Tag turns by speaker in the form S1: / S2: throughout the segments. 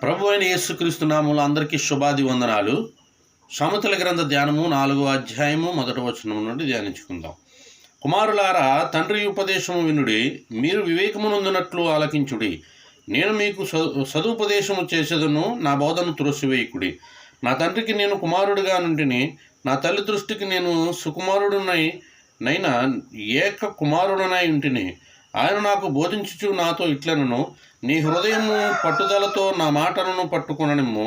S1: ప్రభు అయిన యేసుక్రీస్తు నామములో అందరికీ శుభాది వందనాలు. సామెతల గ్రంథ ధ్యానము 4వ అధ్యాయము 1వ వచనం నుండి ధ్యానించుకుందాం. కుమారులారా, తండ్రి ఉపదేశము వినుడి, మీరు వివేకమునందునట్లు ఆలకించుడి. నేను మీకు సదుపదేశము చేసేదను, నా బోధను త్రోసివేయుకుడి. నా తండ్రికి నేను కుమారుడిగా నుండిని, నా తల్లి దృష్టికి నేను సుకుమారుడునైనా ఏక కుమారుడనై ఉంటిని. ఆయన నాకు బోధించుచు నాతో ఇట్లనను, నీ హృదయము పట్టుదలతో నా మాటలను పట్టుకొననిమ్ము.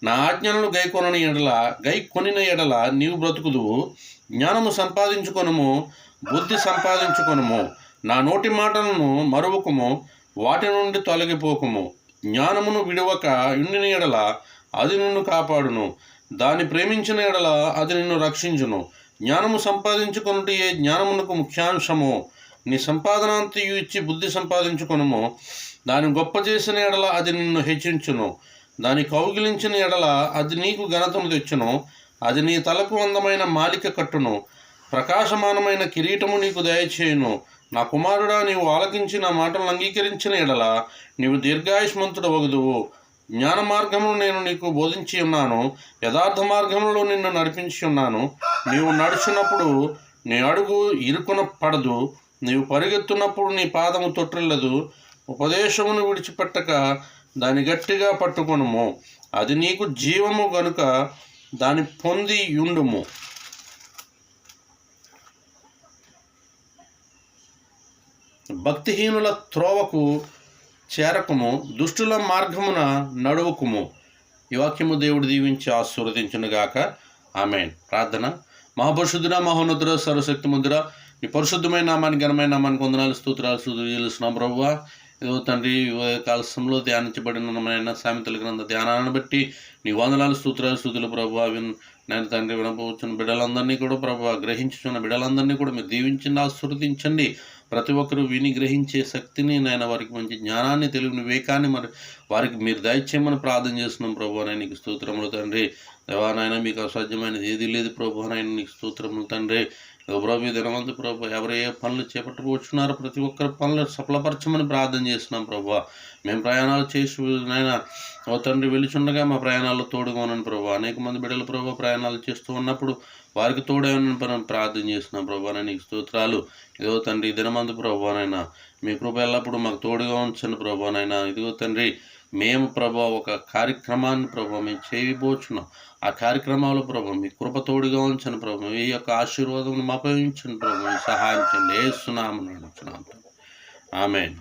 S1: నా ఆజ్ఞలను గైకొనిన ఎడల నీవు బ్రతుకుదువు. జ్ఞానము సంపాదించుకొనుము, బుద్ధి సంపాదించుకొనుము. నా నోటి మాటలను మరువకుము, వాటి నుండి తొలగిపోకుము. జ్ఞానమును విడవక ఉండిన ఎడల అది నిన్ను కాపాడును. దాన్ని ప్రేమించిన ఎడల అది నిన్ను రక్షించును. జ్ఞానము సంపాదించుకొనుటే జ్ఞానమునకు ముఖ్యాంశము. నీ సంపాదనంతయు ఇచ్చి బుద్ధి సంపాదించుకొనుము. దాని గొప్ప చేసిన ఎడల అది నిన్ను హెచ్చించును. దాని కౌగిలించిన ఎడల అది నీకు ఘనతను తెచ్చును. అది నీ తలకు అందమైన మాలిక కట్టును, ప్రకాశమానమైన కిరీటము నీకు దయచేయును. నా కుమారుడా, నీవు ఆలకించి నా మాటలను అంగీకరించిన ఎడల నీవు దీర్ఘాయుష్మంతుడు వగుదువు. జ్ఞాన మార్గమును నేను నీకు బోధించి ఉన్నాను, యథార్థ మార్గంలో నిన్ను నడిపించి ఉన్నాను. నీవు నడుచున్నప్పుడు నీ అడుగు ఇరుకున పడదు, నీవు పరిగెత్తున్నప్పుడు నీ పాదము తొట్టిల్లదు. ఉపదేశమును విడిచిపెట్టక దాని గట్టిగా పట్టుకొనుము. అది నీకు జీవము గనుక దాని పొంది యుండుము. భక్తిహీనుల త్రోవకు చేరకము, దుష్టుల మార్గమున నడువుకుము. ఈ వాక్యము దేవుడు దీవించి ఆశీర్వదించునుగాక. ఆమేన్. ప్రార్థన. మహాపరిశుద్ధుడ, మహోన్నతుడ, సర్వశక్తిమంతుడ, నీ పరిశుద్ధమైన నామానికి, ఘనమైన నామానికి వందనాలు, స్తోత్రాలు చెల్లిస్తున్నాం ప్రభువా. ఏదో తండ్రి, కాలశంలో ధ్యానించబడిన సామెతల గ్రంథ ధ్యానాన్ని బట్టి నీ వందనాలు, స్థుతులు ప్రభువా. నేను తండ్రి వినపవచ్చున్న బిడ్డలందరినీ కూడా ప్రభువా, గ్రహించుచున్న బిడ్డలందరినీ కూడా మీరు దీవించండి, ఆశీర్వదించండి. ప్రతి ఒక్కరూ విని గ్రహించే శక్తిని, నాయన వారికి మంచి జ్ఞానాన్ని, తెలివిని, వివేకాన్ని మరి వారికి మీరు దయచేయమని ప్రార్థన చేస్తున్నాం ప్రభువా. నేను నీకు స్తోత్రములు తండ్రి. దేవానాయన, మీకు అసాధ్యమైనది ఏది లేదు ప్రభువా. నేను నీకు స్తోత్రములు తండ్రి. ప్రభు దినవంతు ప్రభు, ఎవరు ఏ పనులు చేపట్టుకొచ్చున్నారో ప్రతి ఒక్కరి పనులు సఫలపరచమని ప్రార్థన చేస్తున్నాం ప్రభు. మేము ప్రయాణాలు చేసి నాయన ఓ తండ్రి వెలుచుండగా మా ప్రయాణాల్లో తోడుగా ఉన్నాను ప్రభు. అనేక మంది బిడ్డలు ప్రభు ప్రయాణాలు చేస్తూ ఉన్నప్పుడు వారికి తోడేమని ప్రార్థన చేస్తున్నాం ప్రభు. నీకు స్తోత్రాలు. ఇదిగో తండ్రి, దినమందు ప్రభునైనా మీ కృప ఎల్లప్పుడు మాకు తోడుగా ఉంచండి ప్రభునైనా. ఇదిగో తండ్రి, మేము ప్రభు ఒక కార్యక్రమాన్ని ప్రభు మేము చేయబోచున్నాం. ఆ కార్యక్రమాలు ప్రభు మీ కృప తోడుగా ఉంచండి ప్రభు. ఈ యొక్క ఆశీర్వాదం మాపై ఉంచండి ప్రభు. సహాయం చేయండి. యేసు నామమున అడుగుచున్నాము. ఆమేన్.